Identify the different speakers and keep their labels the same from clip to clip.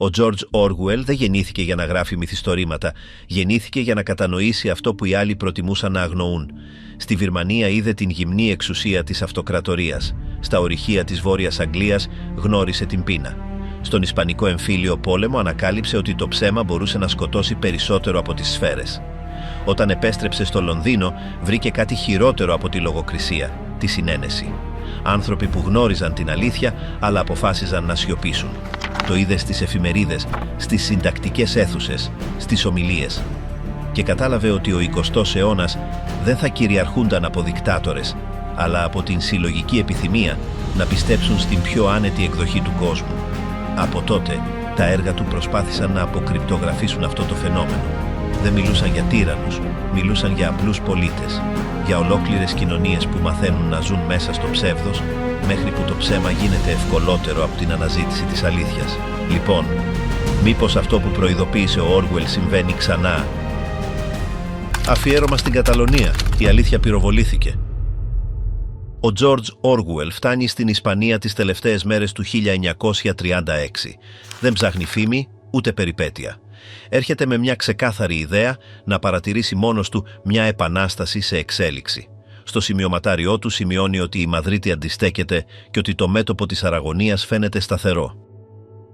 Speaker 1: Ο George Orwell δεν γεννήθηκε για να γράφει μυθιστορήματα, γεννήθηκε για να κατανοήσει αυτό που οι άλλοι προτιμούσαν να αγνοούν. Στη Βυρμανία είδε την γυμνή εξουσία της αυτοκρατορίας. Στα ορυχεία της Βόρειας Αγγλίας γνώρισε την πείνα. Στον Ισπανικό εμφύλιο πόλεμο ανακάλυψε ότι το ψέμα μπορούσε να σκοτώσει περισσότερο από τις σφαίρες. Όταν επέστρεψε στο Λονδίνο, βρήκε κάτι χειρότερο από τη λογοκρισία, τη συνένεση. Άνθρωποι που γνώριζαν την αλήθεια, αλλά αποφάσιζαν να σιωπήσουν. Το είδε στις εφημερίδες, στις συντακτικές αίθουσες, στις ομιλίες. Και κατάλαβε ότι ο 20ος αιώνας δεν θα κυριαρχούνταν από δικτάτορες, αλλά από την συλλογική επιθυμία να πιστέψουν στην πιο άνετη εκδοχή του κόσμου. Από τότε, τα έργα του προσπάθησαν να αποκρυπτογραφήσουν αυτό το φαινόμενο. Δεν μιλούσαν για τύραννους, μιλούσαν για απλούς πολίτες, για ολόκληρες κοινωνίες που μαθαίνουν να ζουν μέσα στο ψεύδος, μέχρι που το ψέμα γίνεται ευκολότερο από την αναζήτηση της αλήθειας. Λοιπόν, μήπως αυτό που προειδοποίησε ο Orwell συμβαίνει ξανά? Αφιέρωμα στην Καταλωνία. Η αλήθεια πυροβολήθηκε. Ο George Orwell φτάνει στην Ισπανία τις τελευταίες μέρες του 1936. Δεν ψάχνει φήμη, ούτε περιπέτεια. Έρχεται με μια ξεκάθαρη ιδέα να παρατηρήσει μόνος του μια επανάσταση σε εξέλιξη. Στο σημειωματάριό του σημειώνει ότι η Μαδρίτη αντιστέκεται και ότι το μέτωπο της Αραγωνίας φαίνεται σταθερό.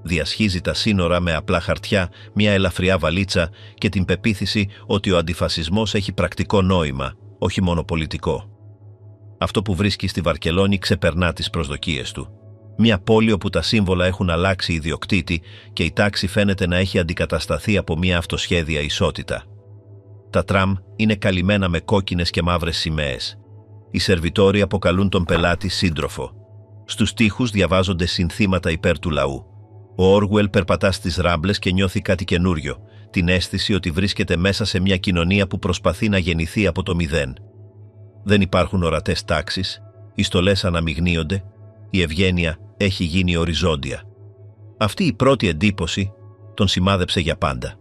Speaker 1: Διασχίζει τα σύνορα με απλά χαρτιά, μια ελαφριά βαλίτσα και την πεποίθηση ότι ο αντιφασισμός έχει πρακτικό νόημα, όχι μόνο πολιτικό. Αυτό που βρίσκει στη Βαρκελόνη ξεπερνά τις προσδοκίες του. Μια πόλη όπου τα σύμβολα έχουν αλλάξει ιδιοκτήτη και η τάξη φαίνεται να έχει αντικατασταθεί από μια αυτοσχέδια ισότητα. Τα τραμ είναι καλυμμένα με κόκκινες και μαύρες σημαίες. Οι σερβιτόροι αποκαλούν τον πελάτη σύντροφο. Στους τοίχους διαβάζονται συνθήματα υπέρ του λαού. Ο Orwell περπατά στις ράμπλες και νιώθει κάτι καινούριο, την αίσθηση ότι βρίσκεται μέσα σε μια κοινωνία που προσπαθεί να γεννηθεί από το μηδέν. Δεν υπάρχουν ορατές τάξεις, οι στολές αναμειγνύονται, η ευγένεια έχει γίνει οριζόντια. Αυτή η πρώτη εντύπωση τον σημάδεψε για πάντα.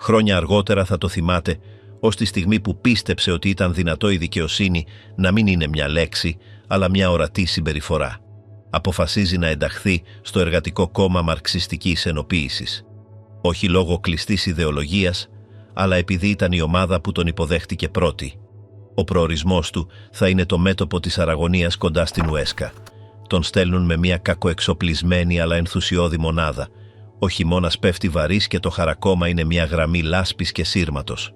Speaker 1: Χρόνια αργότερα θα το θυμάται, ως τη στιγμή που πίστεψε ότι ήταν δυνατό η δικαιοσύνη να μην είναι μια λέξη, αλλά μια ορατή συμπεριφορά. Αποφασίζει να ενταχθεί στο Εργατικό Κόμμα Μαρξιστικής Ενοποίησης. Όχι λόγω κλειστής ιδεολογίας, αλλά επειδή ήταν η ομάδα που τον υποδέχτηκε πρώτη. Ο προορισμός του θα είναι το μέτωπο της Αραγωνίας κοντά στην Ουέσκα. Τον στέλνουν με μια κακοεξοπλισμένη αλλά ενθουσιώδη μονάδα. Ο χειμώνας πέφτει βαρύς και το χαρακόμμα είναι μια γραμμή λάσπης και σύρματος.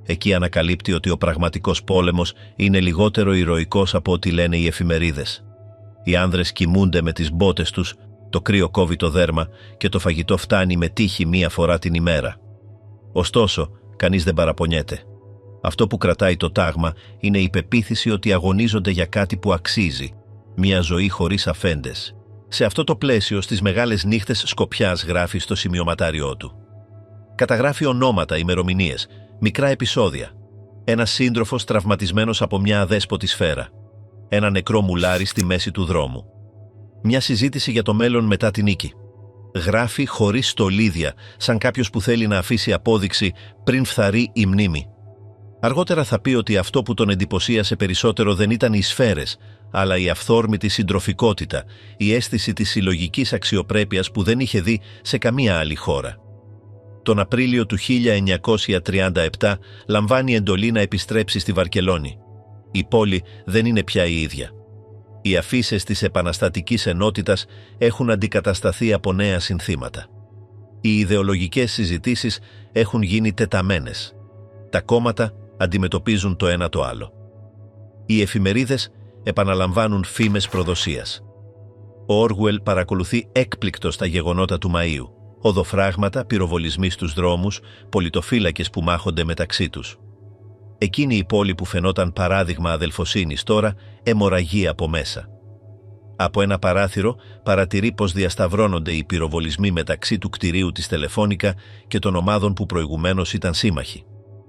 Speaker 1: Εκεί ανακαλύπτει ότι ο πραγματικός πόλεμος είναι λιγότερο ηρωικός από ό,τι λένε οι εφημερίδες. Οι άνδρες κοιμούνται με τις μπότες τους, το κρύο κόβει το δέρμα και το φαγητό φτάνει με τύχη μία φορά την ημέρα. Ωστόσο, κανείς δεν παραπονιέται. Αυτό που κρατάει το τάγμα είναι η πεποίθηση ότι αγωνίζονται για κάτι που αξίζει, μια ζωή χωρίς αφέντες. Σε αυτό το πλαίσιο, στις μεγάλες νύχτες σκοπιάς γράφει στο σημειωματάριό του. Καταγράφει ονόματα, ημερομηνίες, μικρά επεισόδια. Ένας σύντροφος τραυματισμένος από μια αδέσποτη σφαίρα. Ένα νεκρό μουλάρι στη μέση του δρόμου. Μια συζήτηση για το μέλλον μετά τη νίκη. Γράφει χωρίς στολίδια, σαν κάποιος που θέλει να αφήσει απόδειξη πριν φθαρεί η μνήμη. Αργότερα θα πει ότι αυτό που τον εντυπωσίασε περισσότερο δεν ήταν οι σφαίρες, αλλά η αυθόρμητη συντροφικότητα, η αίσθηση της συλλογικής αξιοπρέπειας που δεν είχε δει σε καμία άλλη χώρα. Τον Απρίλιο του 1937 λαμβάνει εντολή να επιστρέψει στη Βαρκελόνη. Η πόλη δεν είναι πια η ίδια. Οι αφίσες της επαναστατικής ενότητας έχουν αντικατασταθεί από νέα συνθήματα. Οι ιδεολογικές συζητήσεις έχουν γίνει τεταμένες. Τα κόμματα αντιμετωπίζουν το ένα το άλλο. Οι εφημερίδες επαναλαμβάνουν φήμες προδοσίας. Ο Orwell παρακολουθεί έκπληκτος τα γεγονότα του Μαΐου. Οδοφράγματα, πυροβολισμοί στους δρόμους, πολιτοφύλακες που μάχονται μεταξύ τους. Εκείνη η πόλη που φαινόταν παράδειγμα αδελφοσύνης τώρα αιμορραγεί από μέσα. Από ένα παράθυρο παρατηρεί πως διασταυρώνονται οι πυροβολισμοί μεταξύ του κτηρίου της Τελεφώνικα και των ομάδων που προηγουμένως ήταν σύμμαχοι.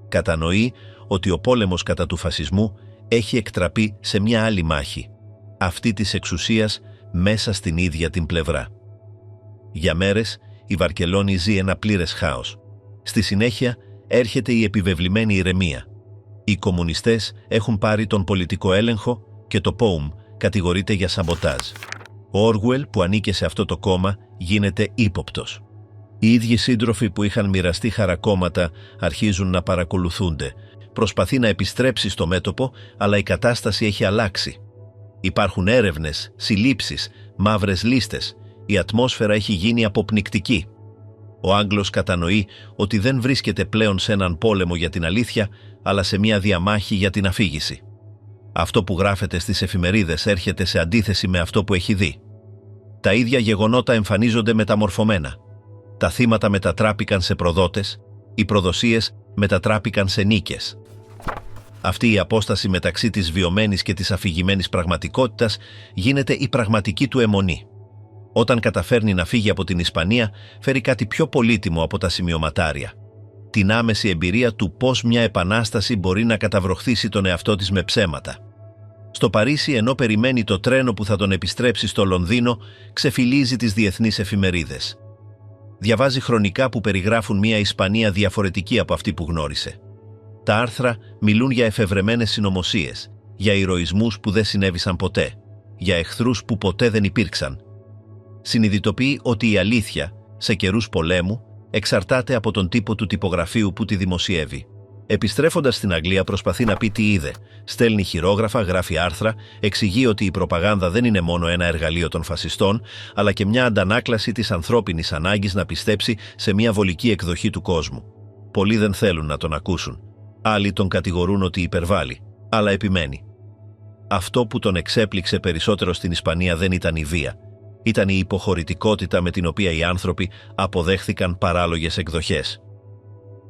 Speaker 1: Κατανοεί ότι ο πόλεμος κατά του φασισμού έχει εκτραπεί σε μια άλλη μάχη, αυτή της εξουσίας μέσα στην ίδια την πλευρά. Για μέρες η Βαρκελόνη ζει ένα πλήρες χάος. Στη συνέχεια έρχεται η επιβεβλημένη ηρεμία. Οι κομμουνιστές έχουν πάρει τον πολιτικό έλεγχο και το ΠΟΟΜ κατηγορείται για σαμποτάζ. Ο Orwell, που ανήκε σε αυτό το κόμμα, γίνεται ύποπτος. Οι ίδιοι σύντροφοι που είχαν μοιραστεί χαρακόμματα αρχίζουν να παρακολουθούνται. Προσπαθεί να επιστρέψει στο μέτωπο, αλλά η κατάσταση έχει αλλάξει. Υπάρχουν έρευνες, συλλήψεις, μαύρες λίστες. Η ατμόσφαιρα έχει γίνει αποπνικτική. Ο Άγγλος κατανοεί ότι δεν βρίσκεται πλέον σε έναν πόλεμο για την αλήθεια, αλλά σε μια διαμάχη για την αφήγηση. Αυτό που γράφεται στις εφημερίδες έρχεται σε αντίθεση με αυτό που έχει δει. Τα ίδια γεγονότα εμφανίζονται μεταμορφωμένα. Τα θύματα μετατράπηκαν σε προδότες, οι προδοσίες μετατράπηκαν σε νίκες. Αυτή η απόσταση μεταξύ της βιωμένης και της αφηγημένης πραγματικότητας γίνεται η πραγματική του αιμονή. Όταν καταφέρνει να φύγει από την Ισπανία, φέρει κάτι πιο πολύτιμο από τα σημειωματάρια. Την άμεση εμπειρία του πώς μια επανάσταση μπορεί να καταβροχθήσει τον εαυτό της με ψέματα. Στο Παρίσι, ενώ περιμένει το τρένο που θα τον επιστρέψει στο Λονδίνο, ξεφυλίζει τις διεθνείς εφημερίδες. Διαβάζει χρονικά που περιγράφουν μια Ισπανία διαφορετική από αυτή που γνώρισε. Τα άρθρα μιλούν για εφευρεμένες συνωμοσίες, για ηρωισμούς που δεν συνέβησαν ποτέ, για εχθρούς που ποτέ δεν υπήρξαν. Συνειδητοποιεί ότι η αλήθεια, σε καιρούς πολέμου, εξαρτάται από τον τύπο του τυπογραφείου που τη δημοσιεύει. Επιστρέφοντας στην Αγγλία, προσπαθεί να πει τι είδε. Στέλνει χειρόγραφα, γράφει άρθρα, εξηγεί ότι η προπαγάνδα δεν είναι μόνο ένα εργαλείο των φασιστών, αλλά και μια αντανάκλαση της ανθρώπινης ανάγκης να πιστέψει σε μια βολική εκδοχή του κόσμου. Πολλοί δεν θέλουν να τον ακούσουν. Άλλοι τον κατηγορούν ότι υπερβάλλει, αλλά επιμένει. Αυτό που τον εξέπληξε περισσότερο στην Ισπανία δεν ήταν η βία. Ήταν η υποχωρητικότητα με την οποία οι άνθρωποι αποδέχθηκαν παράλογες εκδοχές.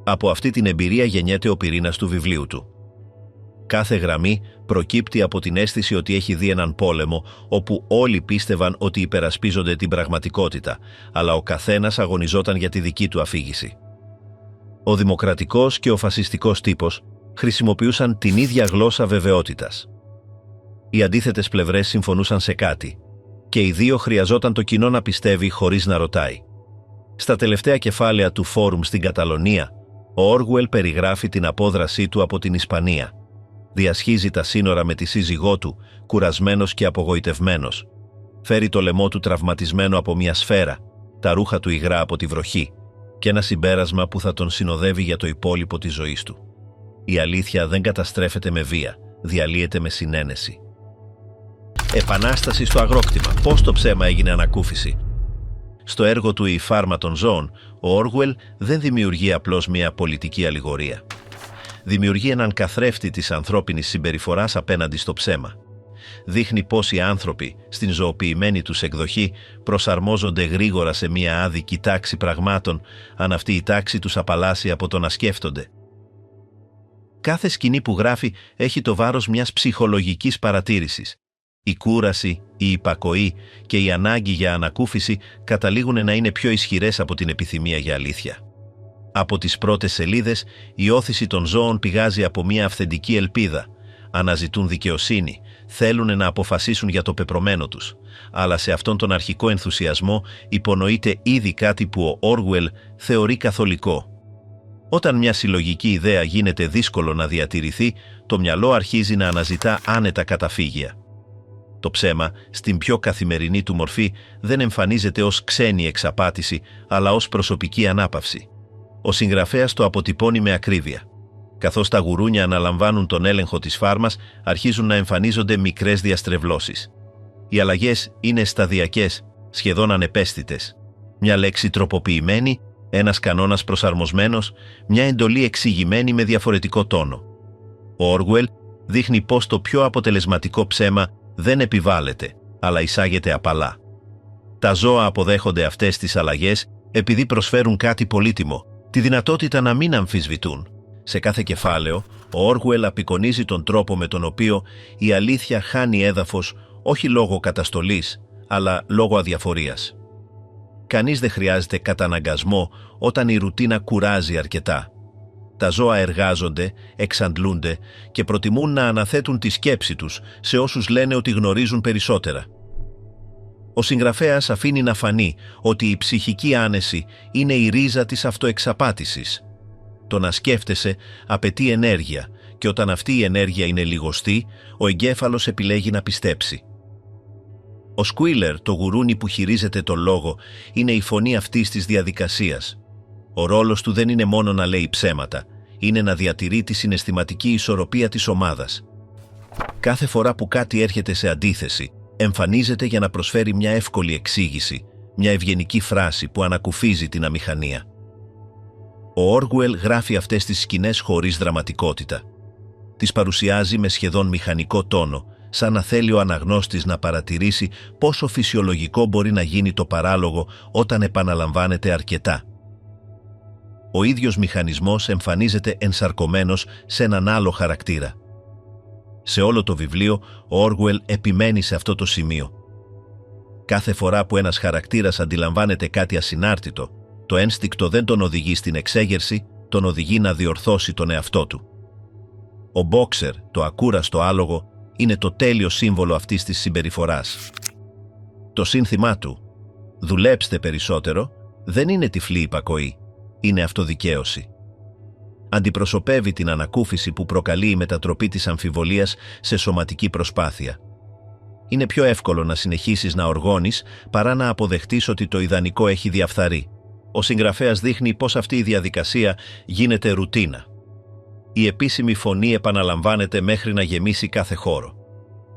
Speaker 1: Από αυτή την εμπειρία γεννιέται ο πυρήνας του βιβλίου του. Κάθε γραμμή προκύπτει από την αίσθηση ότι έχει δει έναν πόλεμο όπου όλοι πίστευαν ότι υπερασπίζονται την πραγματικότητα, αλλά ο καθένας αγωνιζόταν για τη δική του αφήγηση. Ο δημοκρατικός και ο φασιστικός τύπος χρησιμοποιούσαν την ίδια γλώσσα βεβαιότητας. Οι αντίθετες πλευρές συμφωνούσαν σε κάτι, και οι δύο χρειαζόταν το κοινό να πιστεύει χωρίς να ρωτάει. Στα τελευταία κεφάλαια του φόρουμ στην Καταλωνία, ο Όργουελ περιγράφει την απόδρασή του από την Ισπανία. Διασχίζει τα σύνορα με τη σύζυγό του, κουρασμένος και απογοητευμένος. Φέρει το λαιμό του τραυματισμένο από μια σφαίρα, τα ρούχα του υγρά από τη βροχή και ένα συμπέρασμα που θα τον συνοδεύει για το υπόλοιπο της ζωής του. Η αλήθεια δεν καταστρέφεται με βία, διαλύεται με συνένεση. Επανάσταση στο αγρόκτημα. Πώς το ψέμα έγινε ανακούφιση. Στο έργο του «Η φάρμα των ζώων», ο Όργουελ δεν δημιουργεί απλώς μια πολιτική αλληγορία. Δημιουργεί έναν καθρέφτη της ανθρώπινης συμπεριφοράς απέναντι στο ψέμα. Δείχνει πώς οι άνθρωποι, στην ζωοποιημένη τους εκδοχή, προσαρμόζονται γρήγορα σε μια άδικη τάξη πραγμάτων, αν αυτή η τάξη τους απαλλάσσει από το να σκέφτονται. Κάθε σκηνή που γράφει έχει το βάρος μιας ψυχολογικής παρατήρησης. Η κούραση, η υπακοή και η ανάγκη για ανακούφιση καταλήγουν να είναι πιο ισχυρές από την επιθυμία για αλήθεια. Από τις πρώτες σελίδες, η όθηση των ζώων πηγάζει από μια αυθεντική ελπίδα. Αναζητούν δικαιοσύνη, θέλουν να αποφασίσουν για το πεπρωμένο τους. Αλλά σε αυτόν τον αρχικό ενθουσιασμό υπονοείται ήδη κάτι που ο Όργουελ θεωρεί καθολικό. Όταν μια συλλογική ιδέα γίνεται δύσκολο να διατηρηθεί, το μυαλό αρχίζει να αναζητά άνετα καταφύγια. Το ψέμα, στην πιο καθημερινή του μορφή, δεν εμφανίζεται ως ξένη εξαπάτηση, αλλά ως προσωπική ανάπαυση. Ο συγγραφέας το αποτυπώνει με ακρίβεια. Καθώς τα γουρούνια αναλαμβάνουν τον έλεγχο της φάρμας, αρχίζουν να εμφανίζονται μικρές διαστρεβλώσεις. Οι αλλαγές είναι σταδιακές, σχεδόν ανεπαίσθητες. Μια λέξη τροποποιημένη, ένας κανόνας προσαρμοσμένος, μια εντολή εξηγημένη με διαφορετικό τόνο. Ο Όργουελ δείχνει πως το πιο αποτελεσματικό ψέμα δεν επιβάλλεται, αλλά εισάγεται απαλά. Τα ζώα αποδέχονται αυτές τις αλλαγές επειδή προσφέρουν κάτι πολύτιμο, τη δυνατότητα να μην αμφισβητούν. Σε κάθε κεφάλαιο, ο Όργουελ απεικονίζει τον τρόπο με τον οποίο η αλήθεια χάνει έδαφος όχι λόγω καταστολής, αλλά λόγω αδιαφορίας. Κανείς δεν χρειάζεται καταναγκασμό όταν η ρουτίνα κουράζει αρκετά. Τα ζώα εργάζονται, εξαντλούνται και προτιμούν να αναθέτουν τη σκέψη τους σε όσους λένε ότι γνωρίζουν περισσότερα. Ο συγγραφέας αφήνει να φανεί ότι η ψυχική άνεση είναι η ρίζα της αυτοεξαπάτησης. Το να σκέφτεσαι απαιτεί ενέργεια και όταν αυτή η ενέργεια είναι λιγοστή, ο εγκέφαλος επιλέγει να πιστέψει. Ο Squealer, το γουρούνι που χειρίζεται το λόγο, είναι η φωνή αυτής της διαδικασίας. Ο ρόλος του δεν είναι μόνο να λέει ψέματα, είναι να διατηρεί τη συναισθηματική ισορροπία της ομάδας. Κάθε φορά που κάτι έρχεται σε αντίθεση, εμφανίζεται για να προσφέρει μια εύκολη εξήγηση, μια ευγενική φράση που ανακουφίζει την αμηχανία. Ο Όργουελ γράφει αυτές τις σκηνές χωρίς δραματικότητα. Τις παρουσιάζει με σχεδόν μηχανικό τόνο, σαν να θέλει ο αναγνώστης να παρατηρήσει πόσο φυσιολογικό μπορεί να γίνει το παράλογο όταν επαναλαμβάνεται αρκετά. Ο ίδιος μηχανισμός εμφανίζεται ενσαρκωμένος σε έναν άλλο χαρακτήρα. Σε όλο το βιβλίο, ο Όργουελ επιμένει σε αυτό το σημείο. Κάθε φορά που ένας χαρακτήρας αντιλαμβάνεται κάτι ασυνάρτητο, το ένστικτο δεν τον οδηγεί στην εξέγερση, τον οδηγεί να διορθώσει τον εαυτό του. Ο Μπόξερ, το ακούραστο άλογο, είναι το τέλειο σύμβολο αυτής της συμπεριφοράς. Το σύνθημά του «Δουλέψτε περισσότερο» δεν είναι τυφλή υπακοή, είναι αυτοδικαίωση. Αντιπροσωπεύει την ανακούφιση που προκαλεί η μετατροπή της αμφιβολίας σε σωματική προσπάθεια. Είναι πιο εύκολο να συνεχίσεις να οργώνεις παρά να αποδεχτείς ότι το ιδανικό έχει διαφθαρεί. Ο συγγραφέας δείχνει πως αυτή η διαδικασία γίνεται ρουτίνα. Η επίσημη φωνή επαναλαμβάνεται μέχρι να γεμίσει κάθε χώρο.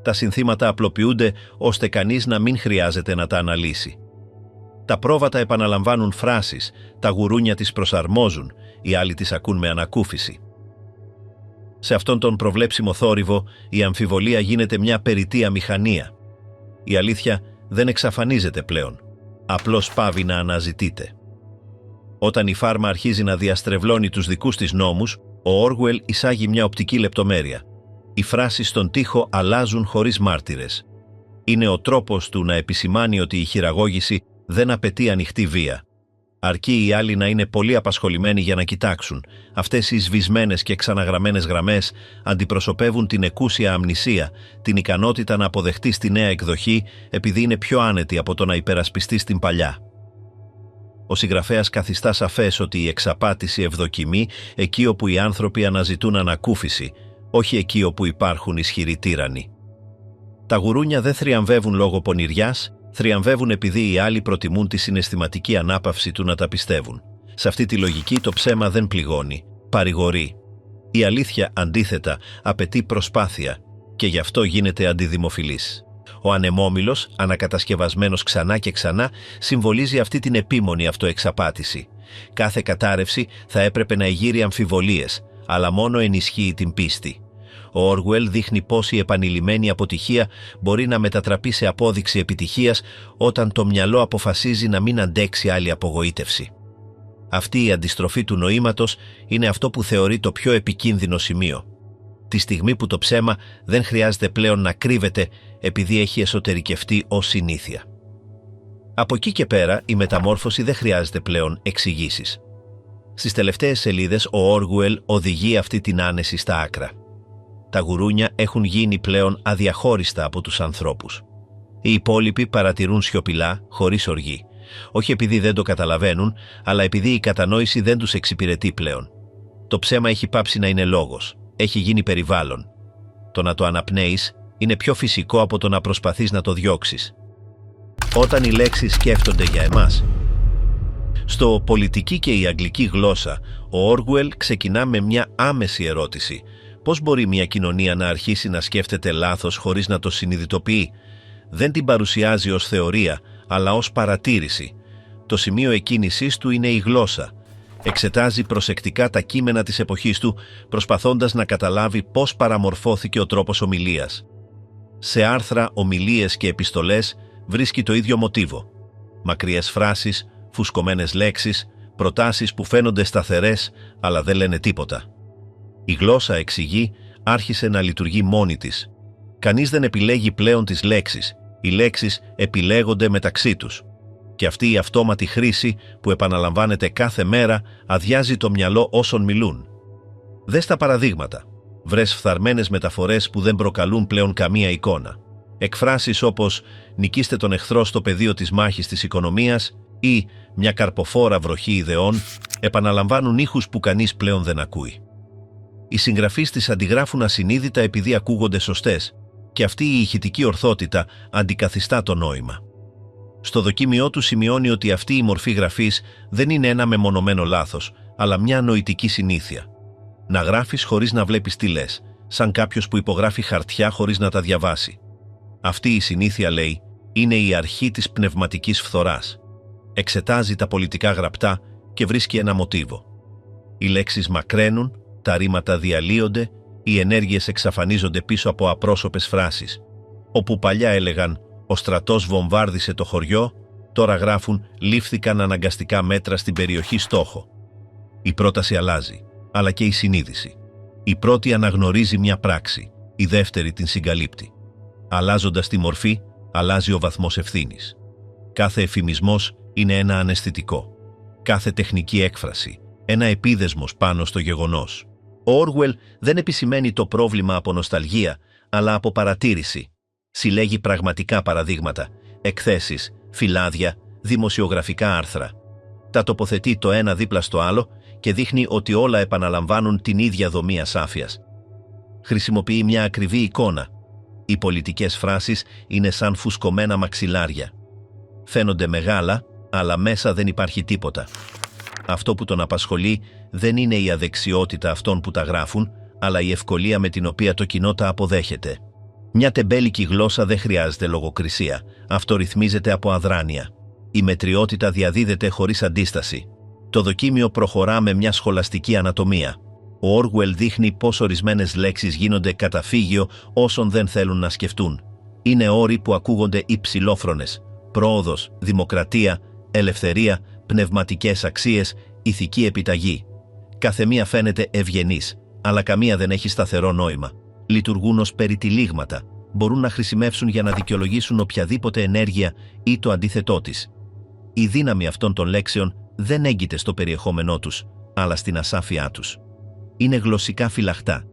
Speaker 1: Τα συνθήματα απλοποιούνται ώστε κανείς να μην χρειάζεται να τα αναλύσει. Τα πρόβατα επαναλαμβάνουν φράσεις, τα γουρούνια τις προσαρμόζουν, οι άλλοι τις ακούν με ανακούφιση. Σε αυτόν τον προβλέψιμο θόρυβο, η αμφιβολία γίνεται μια περιττή αμηχανία. Η αλήθεια δεν εξαφανίζεται πλέον, απλώς πάβει να αναζητείται. Όταν η φάρμα αρχίζει να διαστρεβλώνει τους δικούς της νόμους, ο Όργουελ εισάγει μια οπτική λεπτομέρεια. Οι φράσεις στον τοίχο αλλάζουν χωρίς μάρτυρες. Είναι ο τρόπος του να επισημάνει ότι η χειραγώγηση δεν απαιτεί ανοιχτή βία. Αρκεί οι άλλοι να είναι πολύ απασχολημένοι για να κοιτάξουν. Αυτές οι σβησμένες και ξαναγραμμένες γραμμές αντιπροσωπεύουν την εκούσια αμνησία, την ικανότητα να αποδεχτείς τη νέα εκδοχή επειδή είναι πιο άνετη από το να υπερασπιστείς την παλιά. Ο συγγραφέας καθιστά σαφές ότι η εξαπάτηση ευδοκιμεί εκεί όπου οι άνθρωποι αναζητούν ανακούφιση, όχι εκεί όπου υπάρχουν ισχυροί τύρανοι. Τα γουρούνια δεν θριαμβεύουν λόγω πονηριάς, θριαμβεύουν επειδή οι άλλοι προτιμούν τη συναισθηματική ανάπαυση του να τα πιστεύουν. Σε αυτή τη λογική το ψέμα δεν πληγώνει, παρηγορεί. Η αλήθεια, αντίθετα, απαιτεί προσπάθεια και γι' αυτό γίνεται αντιδημοφιλής. Ο ανεμόμυλος, ανακατασκευασμένος ξανά και ξανά, συμβολίζει αυτή την επίμονη αυτοεξαπάτηση. Κάθε κατάρρευση θα έπρεπε να εγείρει αμφιβολίες, αλλά μόνο ενισχύει την πίστη. Ο Όργουελ δείχνει πως η επανειλημμένη αποτυχία μπορεί να μετατραπεί σε απόδειξη επιτυχίας όταν το μυαλό αποφασίζει να μην αντέξει άλλη απογοήτευση. Αυτή η αντιστροφή του νοήματος είναι αυτό που θεωρεί το πιο επικίνδυνο σημείο. Τη στιγμή που το ψέμα δεν χρειάζεται πλέον να κρύβεται επειδή έχει εσωτερικευτεί ως συνήθεια. Από εκεί και πέρα η μεταμόρφωση δεν χρειάζεται πλέον εξηγήσεις. Στις τελευταίες σελίδες ο Όργουελ οδηγεί αυτή την άνεση στα άκρα. Τα γουρούνια έχουν γίνει πλέον αδιαχώριστα από τους ανθρώπους. Οι υπόλοιποι παρατηρούν σιωπηλά, χωρίς οργή. Όχι επειδή δεν το καταλαβαίνουν, αλλά επειδή η κατανόηση δεν τους εξυπηρετεί πλέον. Το ψέμα έχει πάψει να είναι λόγος. Έχει γίνει περιβάλλον. Το να το αναπνέεις είναι πιο φυσικό από το να προσπαθείς να το διώξεις. Όταν οι λέξεις σκέφτονται για εμάς. Στο πολιτική και η αγγλική γλώσσα, ο Όργουελ ξεκινά με μια άμεση ερώτηση. Πώς μπορεί μια κοινωνία να αρχίσει να σκέφτεται λάθος χωρίς να το συνειδητοποιεί? Δεν την παρουσιάζει ως θεωρία, αλλά ως παρατήρηση. Το σημείο εκκίνησής του είναι η γλώσσα. Εξετάζει προσεκτικά τα κείμενα της εποχής του, προσπαθώντας να καταλάβει πώς παραμορφώθηκε ο τρόπος ομιλίας. Σε άρθρα, ομιλίες και επιστολές βρίσκει το ίδιο μοτίβο. Μακριές φράσεις, φουσκωμένες λέξεις, προτάσεις που φαίνονται σταθερές, αλλά δεν λένε τίποτα. Η γλώσσα, εξηγεί, άρχισε να λειτουργεί μόνη της. Κανείς δεν επιλέγει πλέον τις λέξεις. Οι λέξεις επιλέγονται μεταξύ τους. Και αυτή η αυτόματη χρήση που επαναλαμβάνεται κάθε μέρα αδειάζει το μυαλό όσων μιλούν. Δες τα παραδείγματα. Βρες φθαρμένες μεταφορές που δεν προκαλούν πλέον καμία εικόνα. Εκφράσεις όπως «νικήστε τον εχθρό στο πεδίο της μάχης της οικονομίας» ή «μια καρποφόρα βροχή ιδεών» επαναλαμβάνουν ήχους που κανείς πλέον δεν ακούει. Οι συγγραφείς τις αντιγράφουν ασυνείδητα επειδή ακούγονται σωστές. και αυτή η ηχητική ορθότητα αντικαθιστά το νόημα. Στο δοκίμιό του σημειώνει ότι αυτή η μορφή γραφής δεν είναι ένα μεμονωμένο λάθος, αλλά μια νοητική συνήθεια. Να γράφεις χωρίς να βλέπεις τι λες, σαν κάποιος που υπογράφει χαρτιά χωρίς να τα διαβάσει. Αυτή η συνήθεια, λέει, είναι η αρχή της πνευματικής φθοράς. Εξετάζει τα πολιτικά γραπτά και βρίσκει ένα μοτίβο. Οι λέξεις μακραίνουν, τα ρήματα διαλύονται, οι ενέργειες εξαφανίζονται πίσω από απρόσωπες φράσεις. Όπου παλιά έλεγαν «Ο στρατός βομβάρδισε το χωριό», τώρα γράφουν «Λήφθηκαν αναγκαστικά μέτρα στην περιοχή στόχο». Η πρόταση αλλάζει, αλλά και η συνείδηση. Η πρώτη αναγνωρίζει μια πράξη, η δεύτερη την συγκαλύπτει. Αλλάζοντας τη μορφή, αλλάζει ο βαθμός ευθύνης. Κάθε εφημισμός είναι ένα αναισθητικό. Κάθε τεχνική έκφραση, ένα επίδεσμος πάνω στο γεγονός. Ο Όργουελ δεν επισημαίνει το πρόβλημα από νοσταλγία, αλλά από παρατήρηση. Συλλέγει πραγματικά παραδείγματα, εκθέσεις, φυλάδια, δημοσιογραφικά άρθρα. Τα τοποθετεί το ένα δίπλα στο άλλο και δείχνει ότι όλα επαναλαμβάνουν την ίδια δομή ασάφειας. Χρησιμοποιεί μια ακριβή εικόνα. Οι πολιτικές φράσεις είναι σαν φουσκωμένα μαξιλάρια. Φαίνονται μεγάλα, αλλά μέσα δεν υπάρχει τίποτα. Αυτό που τον απασχολεί δεν είναι η αδεξιότητα αυτών που τα γράφουν, αλλά η ευκολία με την οποία το κοινό τα αποδέχεται. Μια τεμπέλικη γλώσσα δεν χρειάζεται λογοκρισία. Αυτό ρυθμίζεται από αδράνεια. Η μετριότητα διαδίδεται χωρίς αντίσταση. Το δοκίμιο προχωρά με μια σχολαστική ανατομία. Ο Όργουελ δείχνει πως ορισμένες λέξεις γίνονται καταφύγιο όσων δεν θέλουν να σκεφτούν. Είναι όροι που ακούγονται υψηλόφρονες. Πρόοδος, δημοκρατία, ελευθερία, πνευματικές αξίες, ηθική επιταγή. Κάθε μία φαίνεται ευγενής, αλλά καμία δεν έχει σταθερό νόημα. Λειτουργούν ως περιτυλίγματα, μπορούν να χρησιμεύσουν για να δικαιολογήσουν οποιαδήποτε ενέργεια ή το αντίθετό της. Η δύναμη αυτών των λέξεων δεν έγκυται στο περιεχόμενό τους, αλλά στην ασάφειά τους. Είναι γλωσσικά φυλαχτά.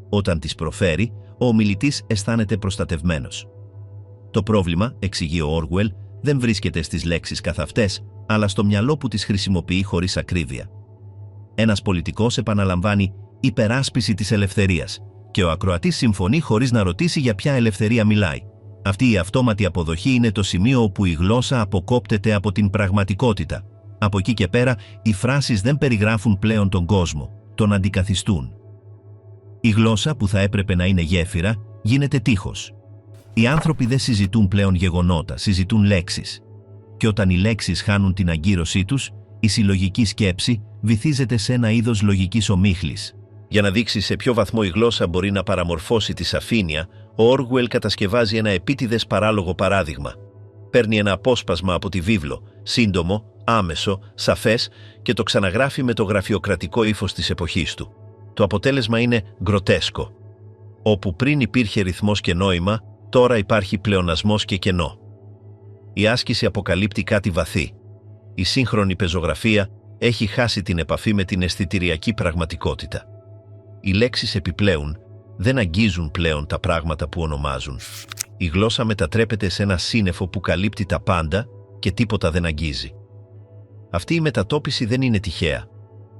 Speaker 1: Όταν τις προφέρει, ο ομιλητής αισθάνεται προστατευμένος. Το πρόβλημα, εξηγεί ο Όργουελ, δεν βρίσκεται στις λέξεις καθ' αυτές, αλλά στο μυαλό που τις χρησιμοποιεί χωρίς ακρίβεια. Ένας πολιτικός επαναλαμβάνει «υπεράσπιση της ελευθερίας» και ο ακροατής συμφωνεί χωρίς να ρωτήσει για ποια ελευθερία μιλάει. Αυτή η αυτόματη αποδοχή είναι το σημείο όπου η γλώσσα αποκόπτεται από την πραγματικότητα. Από εκεί και πέρα, οι φράσεις δεν περιγράφουν πλέον τον κόσμο, τον αντικαθιστούν. Η γλώσσα που θα έπρεπε να είναι γέφυρα, γίνεται τείχος. Οι άνθρωποι δεν συζητούν πλέον γεγονότα, συζητούν λέξεις. Και όταν οι λέξεις χάνουν την αγκύρωσή τους, η συλλογική σκέψη βυθίζεται σε ένα είδος λογικής ομίχλης. Για να δείξει σε ποιο βαθμό η γλώσσα μπορεί να παραμορφώσει τη σαφήνεια, ο Όργουελ κατασκευάζει ένα επίτηδες παράλογο παράδειγμα. Παίρνει ένα απόσπασμα από τη βίβλο, σύντομο, άμεσο, σαφές και το ξαναγράφει με το γραφειοκρατικό ύφος της εποχής του. Το αποτέλεσμα είναι γκροτέσκο. Όπου πριν υπήρχε ρυθμός και νόημα, τώρα υπάρχει πλεονασμός και κενό. Η άσκηση αποκαλύπτει κάτι βαθύ. Η σύγχρονη πεζογραφία έχει χάσει την επαφή με την αισθητηριακή πραγματικότητα. Οι λέξεις επιπλέον δεν αγγίζουν πλέον τα πράγματα που ονομάζουν. Η γλώσσα μετατρέπεται σε ένα σύννεφο που καλύπτει τα πάντα και τίποτα δεν αγγίζει. Αυτή η μετατόπιση δεν είναι τυχαία.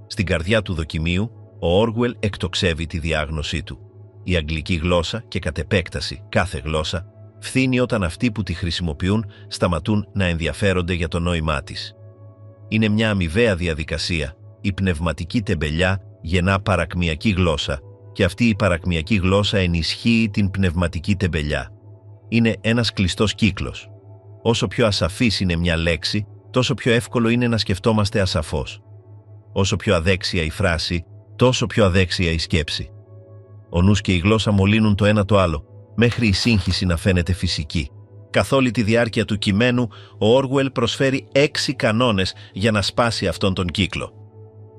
Speaker 1: Στην καρδιά του δοκιμίου, ο Όργουελ εκτοξεύει τη διάγνωσή του. Η αγγλική γλώσσα και κατ' επέκταση κάθε γλώσσα φθήνει όταν αυτοί που τη χρησιμοποιούν σταματούν να ενδιαφέρονται για το νόημά της. Είναι μια αμοιβαία διαδικασία. Η πνευματική τεμπελιά γεννά παρακμιακή γλώσσα και αυτή η παρακμιακή γλώσσα ενισχύει την πνευματική τεμπελιά. Είναι ένας κλειστός κύκλος. Όσο πιο ασαφής είναι μια λέξη, τόσο πιο εύκολο είναι να σκεφτόμαστε ασαφώς. Όσο πιο αδέξια η φράση, τόσο πιο αδέξια η σκέψη. Ο νους και η γλώσσα μολύνουν το ένα το άλλο, μέχρι η σύγχυση να φαίνεται φυσική. Καθ' όλη τη διάρκεια του κειμένου, ο Όργουελ προσφέρει 6 κανόνες για να σπάσει αυτόν τον κύκλο.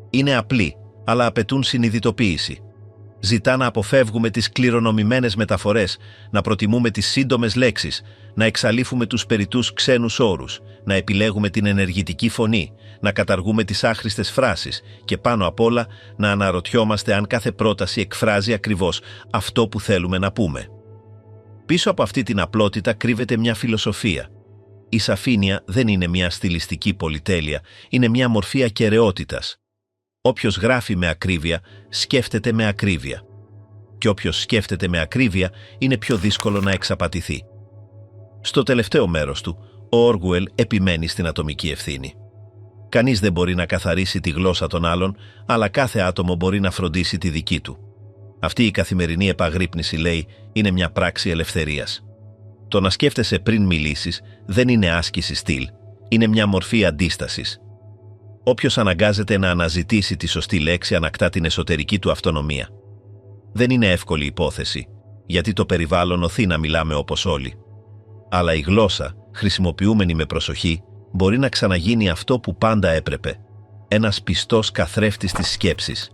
Speaker 1: Είναι απλοί, αλλά απαιτούν συνειδητοποίηση. Ζητά να αποφεύγουμε τις κληρονομημένες μεταφορές, να προτιμούμε τις σύντομες λέξεις, να εξαλείφουμε τους περιττούς ξένους όρους, να επιλέγουμε την ενεργητική φωνή, να καταργούμε τις άχρηστες φράσεις και πάνω απ' όλα να αναρωτιόμαστε αν κάθε πρόταση εκφράζει ακριβώς αυτό που θέλουμε να πούμε. Πίσω από αυτή την απλότητα κρύβεται μια φιλοσοφία. Η σαφήνεια δεν είναι μια στιλιστική πολυτέλεια, είναι μια μορφή ακεραιότητας. Όποιος γράφει με ακρίβεια, σκέφτεται με ακρίβεια. και όποιος σκέφτεται με ακρίβεια είναι πιο δύσκολο να εξαπατηθεί. Στο τελευταίο μέρος του, ο Όργουελ επιμένει στην ατομική ευθύνη. Κανείς δεν μπορεί να καθαρίσει τη γλώσσα των άλλων, αλλά κάθε άτομο μπορεί να φροντίσει τη δική του. Αυτή η καθημερινή επαγρύπνηση, λέει, είναι μια πράξη ελευθερίας. Το να σκέφτεσαι πριν μιλήσεις δεν είναι άσκηση στυλ, είναι μια μορφή αντίστασης. Όποιος αναγκάζεται να αναζητήσει τη σωστή λέξη ανακτά την εσωτερική του αυτονομία. Δεν είναι εύκολη υπόθεση, γιατί το περιβάλλον οθεί να μιλάμε όπως όλοι. Αλλά η γλώσσα, χρησιμοποιούμενη με προσοχή, μπορεί να ξαναγίνει αυτό που πάντα έπρεπε. Ένας πιστός καθρέφτης της σκέψης.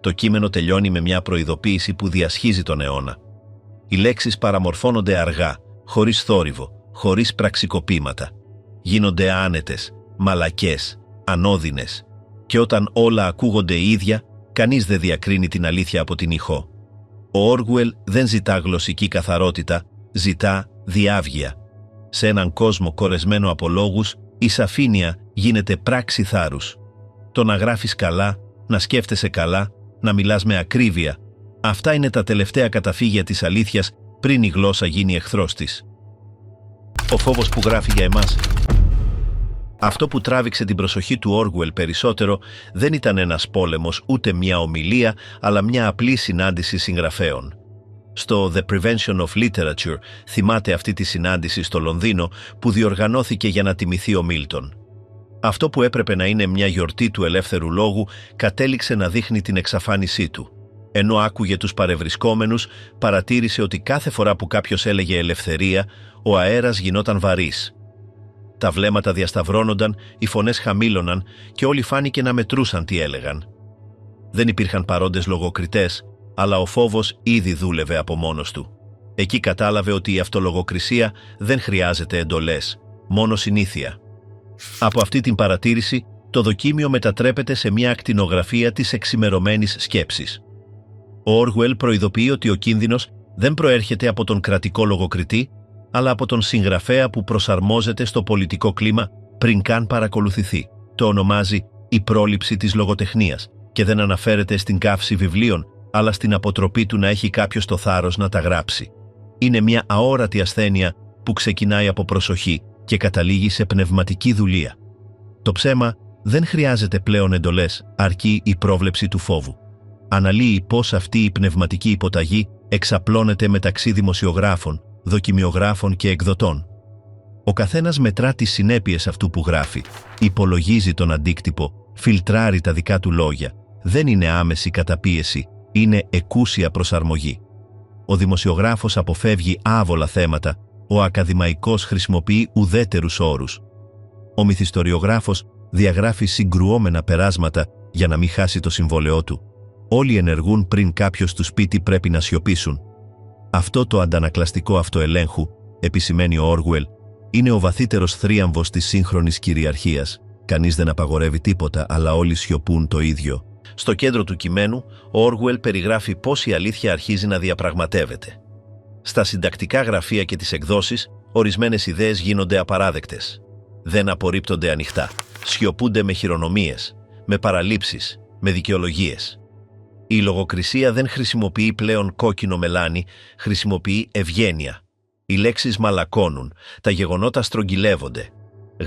Speaker 1: Το κείμενο τελειώνει με μια προειδοποίηση που διασχίζει τον αιώνα. Οι λέξεις παραμορφώνονται αργά, χωρίς θόρυβο, χωρίς πραξικοπήματα. Γίνονται άνετες, μαλακές, ανώδυνες. Και όταν όλα ακούγονται ίδια, κανείς δεν διακρίνει την αλήθεια από την ηχό. Ο Όργουελ δεν ζητά γλωσσική καθαρότητα, ζητά διάβγεια. Σε έναν κόσμο κορεσμένο από λόγους, η σαφήνεια γίνεται πράξη θάρρους. Το να γράφεις καλά, να σκέφτεσαι καλά, να μιλάς με ακρίβεια, αυτά είναι τα τελευταία καταφύγια της αλήθειας πριν η γλώσσα γίνει εχθρός της. Ο φόβος που γράφει για εμάς. Αυτό που τράβηξε την προσοχή του Όργουελ περισσότερο δεν ήταν ένας πόλεμος ούτε μια ομιλία, αλλά μια απλή συνάντηση συγγραφέων. Στο The Prevention of Literature θυμάται αυτή τη συνάντηση στο Λονδίνο που διοργανώθηκε για να τιμηθεί ο Μίλτον. Αυτό που έπρεπε να είναι μια γιορτή του ελεύθερου λόγου κατέληξε να δείχνει την εξαφάνισή του. Ενώ άκουγε τους παρευρισκόμενους, παρατήρησε ότι κάθε φορά που κάποιος έλεγε ελευθερία, ο αέρας γινόταν βαρύς. Τα βλέμματα διασταυρώνονταν, οι φωνές χαμήλωναν και όλοι φάνηκε να μετρούσαν τι έλεγαν. Δεν υπήρχαν παρόντες λογοκριτές, αλλά ο φόβος ήδη δούλευε από μόνος του. Εκεί κατάλαβε ότι η αυτολογοκρισία δεν χρειάζεται εντολές, μόνο συνήθεια. Από αυτή την παρατήρηση, το δοκίμιο μετατρέπεται σε μια ακτινογραφία της εξημερωμένης σκέψης. Ο Όργουελ προειδοποιεί ότι ο κίνδυνος δεν προέρχεται από τον κρατικό λογοκριτή, αλλά από τον συγγραφέα που προσαρμόζεται στο πολιτικό κλίμα πριν καν παρακολουθηθεί. Το ονομάζει «η πρόληψη της λογοτεχνίας» και δεν αναφέρεται στην καύση βιβλίων, αλλά στην αποτροπή του να έχει κάποιος το θάρρος να τα γράψει. Είναι μια αόρατη ασθένεια που ξεκινάει από προσοχή και καταλήγει σε πνευματική δουλεία. Το ψέμα δεν χρειάζεται πλέον εντολές, αρκεί η πρόβλεψη του φόβου. Αναλύει πώς αυτή η πνευματική υποταγή εξαπλώνεται μεταξύ δημοσιογράφων, δοκιμιογράφων και εκδοτών. Ο καθένας μετρά τις συνέπειες αυτού που γράφει, υπολογίζει τον αντίκτυπο, φιλτράρει τα δικά του λόγια. Δεν είναι άμεση καταπίεση, είναι εκούσια προσαρμογή. Ο δημοσιογράφος αποφεύγει άβολα θέματα, ο ακαδημαϊκός χρησιμοποιεί ουδέτερους όρους. Ο μυθιστοριογράφος διαγράφει συγκρουόμενα περάσματα για να μην χάσει το συμβόλαιό του. Όλοι ενεργούν πριν κάποιος του σπίτι πρέπει να σιωπήσουν. Αυτό το αντανακλαστικό αυτοελέγχου, επισημαίνει ο Όργουελ, είναι ο βαθύτερος θρίαμβος της σύγχρονης κυριαρχίας. Κανείς δεν απαγορεύει τίποτα, αλλά όλοι σιωπούν το ίδιο. Στο κέντρο του κειμένου, ο Όργουελ περιγράφει πώς η αλήθεια αρχίζει να διαπραγματεύεται. Στα συντακτικά γραφεία και τις εκδόσεις, ορισμένες ιδέες γίνονται απαράδεκτες. Δεν απορρίπτονται ανοιχτά. Σιωπούνται με χειρονομίες, με παραλήψεις, με δικαιολογίες. Η λογοκρισία δεν χρησιμοποιεί πλέον κόκκινο μελάνι, χρησιμοποιεί ευγένεια. Οι λέξεις μαλακώνουν, τα γεγονότα στρογγυλεύονται.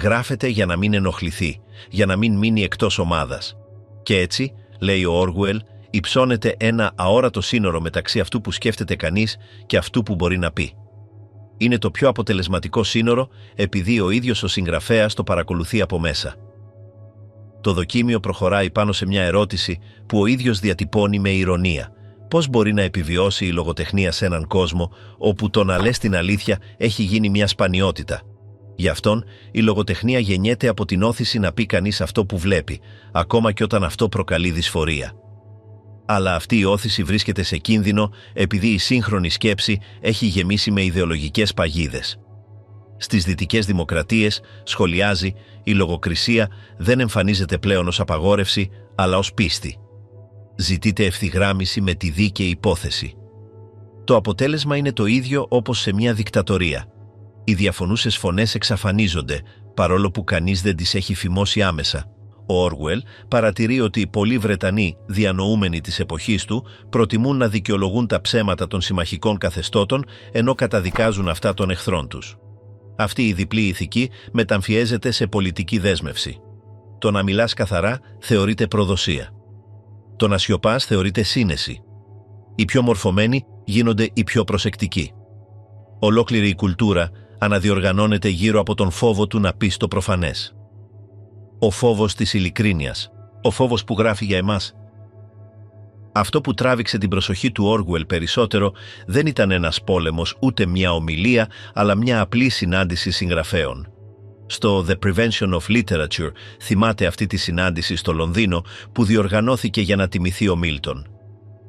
Speaker 1: Γράφεται για να μην ενοχληθεί, για να μην μείνει εκτός ομάδας. Και έτσι, λέει ο Όργουελ, υψώνεται ένα αόρατο σύνορο μεταξύ αυτού που σκέφτεται κανείς και αυτού που μπορεί να πει. Είναι το πιο αποτελεσματικό σύνορο επειδή ο ίδιος ο συγγραφέας το παρακολουθεί από μέσα. Το δοκίμιο προχωράει πάνω σε μια ερώτηση που ο ίδιος διατυπώνει με ηρωνία. Πώς μπορεί να επιβιώσει η λογοτεχνία σε έναν κόσμο όπου το να λες την αλήθεια έχει γίνει μια σπανιότητα? Γι' αυτόν, η λογοτεχνία γεννιέται από την όθηση να πει κανείς αυτό που βλέπει, ακόμα και όταν αυτό προκαλεί δυσφορία. Αλλά αυτή η όθηση βρίσκεται σε κίνδυνο επειδή η σύγχρονη σκέψη έχει γεμίσει με ιδεολογικές παγίδες. Στις δυτικές δημοκρατίες, σχολιάζει, η λογοκρισία δεν εμφανίζεται πλέον ως απαγόρευση, αλλά ως πίστη. Ζητείται ευθυγράμμιση με τη δίκαιη υπόθεση. Το αποτέλεσμα είναι το ίδιο όπως σε μια δικτατορία. Οι διαφωνούσες φωνές εξαφανίζονται, παρόλο που κανείς δεν τις έχει φημώσει άμεσα. Ο Όργουελ παρατηρεί ότι πολλοί Βρετανοί διανοούμενοι της εποχής του προτιμούν να δικαιολογούν τα ψέματα των συμμαχικών καθεστώτων ενώ καταδικάζουν αυτά των εχθρών τους. Αυτή η διπλή ηθική μεταμφιέζεται σε πολιτική δέσμευση. Το να μιλάς καθαρά θεωρείται προδοσία. Το να σιωπάς θεωρείται σύνεση. Οι πιο μορφωμένοι γίνονται οι πιο προσεκτικοί. Ολόκληρη η κουλτούρα αναδιοργανώνεται γύρω από τον φόβο του να πεις το προφανές. Ο φόβος της ειλικρίνειας. Ο φόβος που γράφει για εμάς. Αυτό που τράβηξε την προσοχή του Όργουελ περισσότερο δεν ήταν ένας πόλεμος ούτε μια ομιλία, αλλά μια απλή συνάντηση συγγραφέων. Στο The Prevention of Literature θυμάται αυτή τη συνάντηση στο Λονδίνο που διοργανώθηκε για να τιμηθεί ο Μίλτον.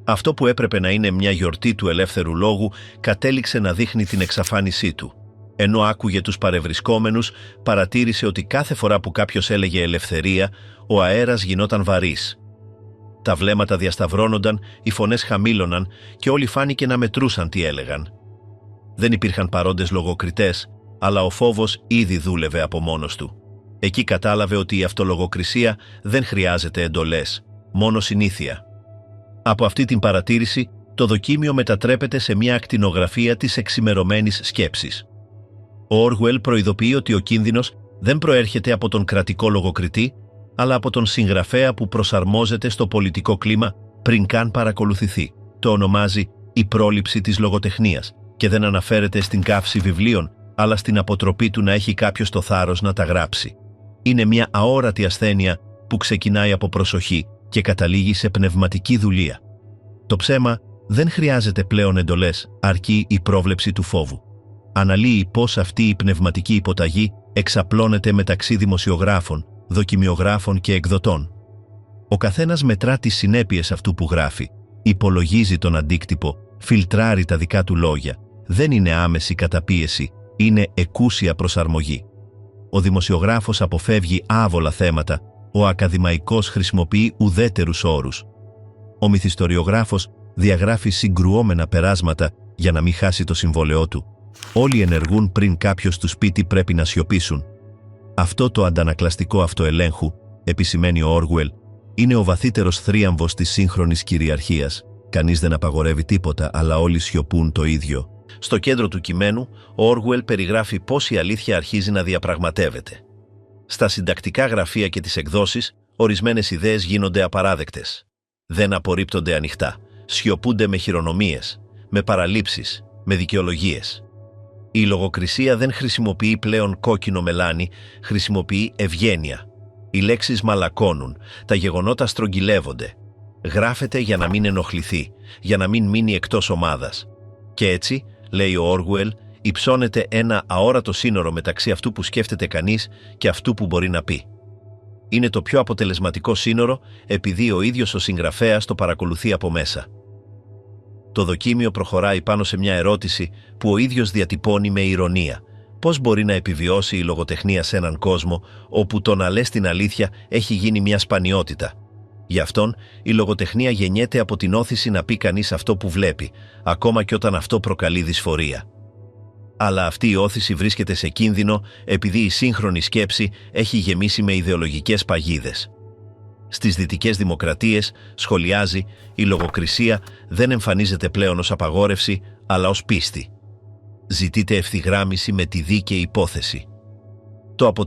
Speaker 1: Αυτό που έπρεπε να είναι μια γιορτή του ελεύθερου λόγου κατέληξε να δείχνει την εξαφάνισή του. Ενώ άκουγε τους παρευρισκόμενους, παρατήρησε ότι κάθε φορά που κάποιος έλεγε ελευθερία, ο αέρας γινόταν βαρύς. Τα βλέμματα διασταυρώνονταν, οι φωνές χαμήλωναν και όλοι φάνηκε να μετρούσαν τι έλεγαν. Δεν υπήρχαν παρόντες λογοκριτές, αλλά ο φόβος ήδη δούλευε από μόνος του. Εκεί κατάλαβε ότι η αυτολογοκρισία δεν χρειάζεται εντολές, μόνο συνήθεια. Από αυτή την παρατήρηση, το δοκίμιο μετατρέπεται σε μια ακτινογραφία της εξημερωμένης σκέψης. Ο Όργουελ προειδοποιεί ότι ο κίνδυνος δεν προέρχεται από τον κρατικό λογοκριτή, αλλά από τον συγγραφέα που προσαρμόζεται στο πολιτικό κλίμα πριν καν παρακολουθηθεί. Το ονομάζει «η πρόληψη της λογοτεχνίας» και δεν αναφέρεται στην καύση βιβλίων, αλλά στην αποτροπή του να έχει κάποιος το θάρρος να τα γράψει. Είναι μια αόρατη ασθένεια που ξεκινάει από προσοχή και καταλήγει σε πνευματική δουλεία. Το ψέμα δεν χρειάζεται πλέον εντολές, αρκεί η πρόβλεψη του φόβου. Αναλύει πώς αυτή η πνευματική υποταγή εξαπλώνεται μεταξύ δημοσιογράφων, δοκιμιογράφων και εκδοτών. Ο καθένας μετρά τις συνέπειες αυτού που γράφει, υπολογίζει τον αντίκτυπο, φιλτράρει τα δικά του λόγια. Δεν είναι άμεση καταπίεση, είναι εκούσια προσαρμογή. Ο δημοσιογράφος αποφεύγει άβολα θέματα, ο ακαδημαϊκός χρησιμοποιεί ουδέτερους όρους. Ο μυθιστοριογράφος διαγράφει συγκρουόμενα περάσματα για να μην χάσει το συμβόλαιό του. Όλοι ενεργούν πριν κάποιος του σπίτι πρέπει να σιωπήσουν. Αυτό το αντανακλαστικό αυτοελέγχου, επισημαίνει ο Όργουελ, είναι ο βαθύτερος θρίαμβος της σύγχρονης κυριαρχίας. Κανείς δεν απαγορεύει τίποτα, αλλά όλοι σιωπούν το ίδιο. Στο κέντρο του κειμένου, ο Όργουελ περιγράφει πώς η αλήθεια αρχίζει να διαπραγματεύεται. Στα συντακτικά γραφεία και τις εκδόσεις, ορισμένες ιδέες γίνονται απαράδεκτες. Δεν απορρίπτονται ανοιχτά, σιωπούνται με χειρονομίες, με παραλήψεις, με δικαιολογίες. Η λογοκρισία δεν χρησιμοποιεί πλέον κόκκινο μελάνι, χρησιμοποιεί ευγένεια. Οι λέξεις μαλακώνουν, τα γεγονότα στρογγυλεύονται. Γράφεται για να μην ενοχληθεί, για να μην μείνει εκτός ομάδας. Και έτσι, λέει ο Όργουελ, υψώνεται ένα αόρατο σύνορο μεταξύ αυτού που σκέφτεται κανείς και αυτού που μπορεί να πει. Είναι το πιο αποτελεσματικό σύνορο επειδή ο ίδιος ο συγγραφέας το παρακολουθεί από μέσα. Το δοκίμιο προχωράει πάνω σε μια ερώτηση που ο ίδιος διατυπώνει με ηρωνία. Πώς μπορεί να επιβιώσει η λογοτεχνία σε έναν κόσμο όπου το να λες την αλήθεια έχει γίνει μια σπανιότητα? Γι' αυτόν, η λογοτεχνία γεννιέται από την όθηση να πει κανείς αυτό που βλέπει, ακόμα και όταν αυτό προκαλεί δυσφορία. Αλλά αυτή η όθηση βρίσκεται σε κίνδυνο επειδή η σύγχρονη σκέψη έχει γεμίσει με ιδεολογικές παγίδες. Στις δυτικές δημοκρατίες, σχολιάζει, η λογοκρισία δεν εμφανίζεται πλέον ως απαγόρευση, αλλά ως πίστη. Ζητείται ευθυγράμμιση με τη δίκαιη υπόθεση. Το από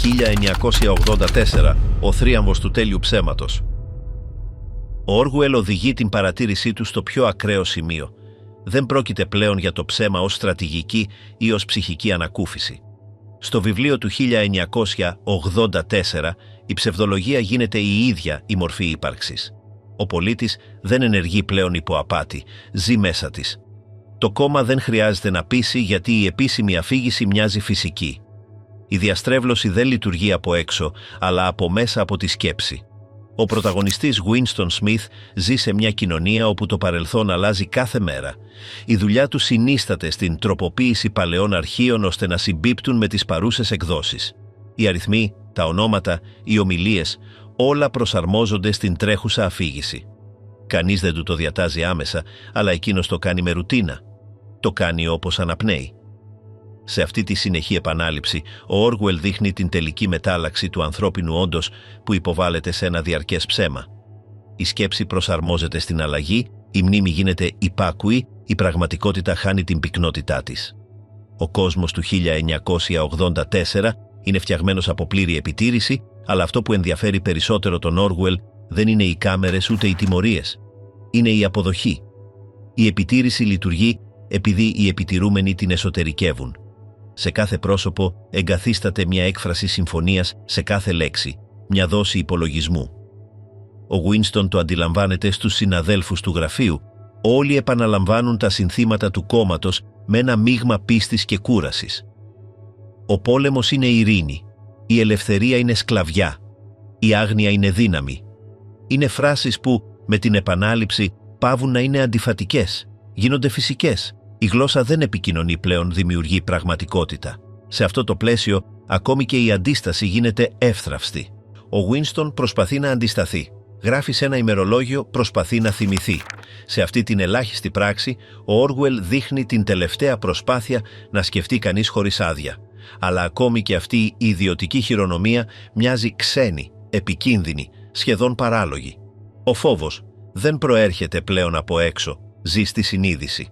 Speaker 1: 1984, ο θρίαμβος του τέλειου ψέματος. Ο Όργουελ οδηγεί την παρατήρησή του στο πιο ακραίο σημείο. Δεν πρόκειται πλέον για το ψέμα ως στρατηγική ή ως ψυχική ανακούφιση. Στο βιβλίο του 1984, η ψευδολογία γίνεται η ίδια η μορφή ύπαρξης. Ο πολίτης δεν ενεργεί πλέον υπό απάτη, ζει μέσα της. Το κόμμα δεν χρειάζεται να πείσει γιατί η επίσημη αφήγηση μοιάζει φυσική. Η διαστρέβλωση δεν λειτουργεί από έξω, αλλά από μέσα από τη σκέψη. Ο πρωταγωνιστής Winston Smith ζει σε μια κοινωνία όπου το παρελθόν αλλάζει κάθε μέρα. Η δουλειά του συνίσταται στην τροποποίηση παλαιών αρχείων ώστε να συμπίπτουν με τις παρούσες εκδόσεις. Οι αριθμοί, τα ονόματα, οι ομιλίες, όλα προσαρμόζονται στην τρέχουσα αφήγηση. Κανείς δεν του το διατάζει άμεσα, αλλά εκείνος το κάνει με ρουτίνα. Το κάνει όπως αναπνέει. Σε αυτή τη συνεχή επανάληψη, ο Όργουελ δείχνει την τελική μετάλλαξη του ανθρώπινου όντως που υποβάλλεται σε ένα διαρκές ψέμα. Η σκέψη προσαρμόζεται στην αλλαγή, η μνήμη γίνεται υπάκουη, η πραγματικότητα χάνει την πυκνότητά της. Ο κόσμος του 1984 είναι φτιαγμένος από πλήρη επιτήρηση, αλλά αυτό που ενδιαφέρει περισσότερο τον Όργουελ δεν είναι οι κάμερες ούτε οι τιμωρίες. Είναι η αποδοχή. Η επιτήρηση λειτουργεί επειδή οι επιτηρούμενοι την εσωτερικεύουν. Σε κάθε πρόσωπο εγκαθίσταται μια έκφραση συμφωνίας, σε κάθε λέξη, μια δόση υπολογισμού. Ο Γουίνστον το αντιλαμβάνεται στους συναδέλφους του γραφείου. Όλοι επαναλαμβάνουν τα συνθήματα του κόμματος με ένα μείγμα πίστης και κούρασης. Ο πόλεμος είναι ειρήνη. Η ελευθερία είναι σκλαβιά. Η άγνοια είναι δύναμη. Είναι φράσεις που, με την επανάληψη, πάβουν να είναι αντιφατικές. Γίνονται φυσικές. Η γλώσσα δεν επικοινωνεί πλέον, δημιουργεί πραγματικότητα. Σε αυτό το πλαίσιο, ακόμη και η αντίσταση γίνεται εύθραυστη. Ο Γουίνστον προσπαθεί να αντισταθεί. Γράφει σε ένα ημερολόγιο, προσπαθεί να θυμηθεί. Σε αυτή την ελάχιστη πράξη, ο Όργουελ δείχνει την τελευταία προσπάθεια να σκεφτεί κανείς χωρίς άδεια. Αλλά ακόμη και αυτή η ιδιωτική χειρονομία μοιάζει ξένη, επικίνδυνη, σχεδόν παράλογη. Ο φόβος δεν προέρχεται πλέον από έξω, ζει στη συνείδηση.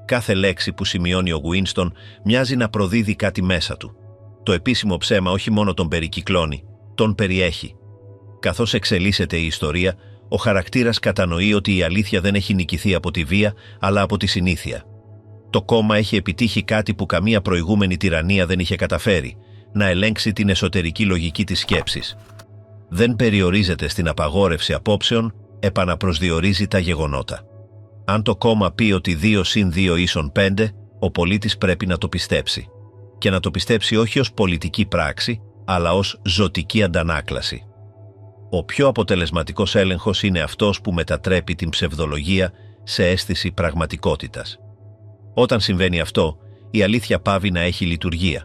Speaker 1: Κάθε λέξη που σημειώνει ο Γουίνστον μοιάζει να προδίδει κάτι μέσα του. Το επίσημο ψέμα όχι μόνο τον περικυκλώνει, τον περιέχει. Καθώς εξελίσσεται η ιστορία, ο χαρακτήρας κατανοεί ότι η αλήθεια δεν έχει νικηθεί από τη βία, αλλά από τη συνήθεια. Το κόμμα έχει επιτύχει κάτι που καμία προηγούμενη τυραννία δεν είχε καταφέρει, να ελέγξει την εσωτερική λογική της σκέψης. Δεν περιορίζεται στην απαγόρευση απόψεων, επαναπροσδιορίζει τα γεγονότα. Αν το κόμμα πει ότι 2 συν 2 ίσον 5, ο πολίτης πρέπει να το πιστέψει. Και να το πιστέψει όχι ως πολιτική πράξη, αλλά ως ζωτική αντανάκλαση. Ο πιο αποτελεσματικός έλεγχος είναι αυτός που μετατρέπει την ψευδολογία σε αίσθηση πραγματικότητας. Όταν συμβαίνει αυτό, η αλήθεια πάβει να έχει λειτουργία.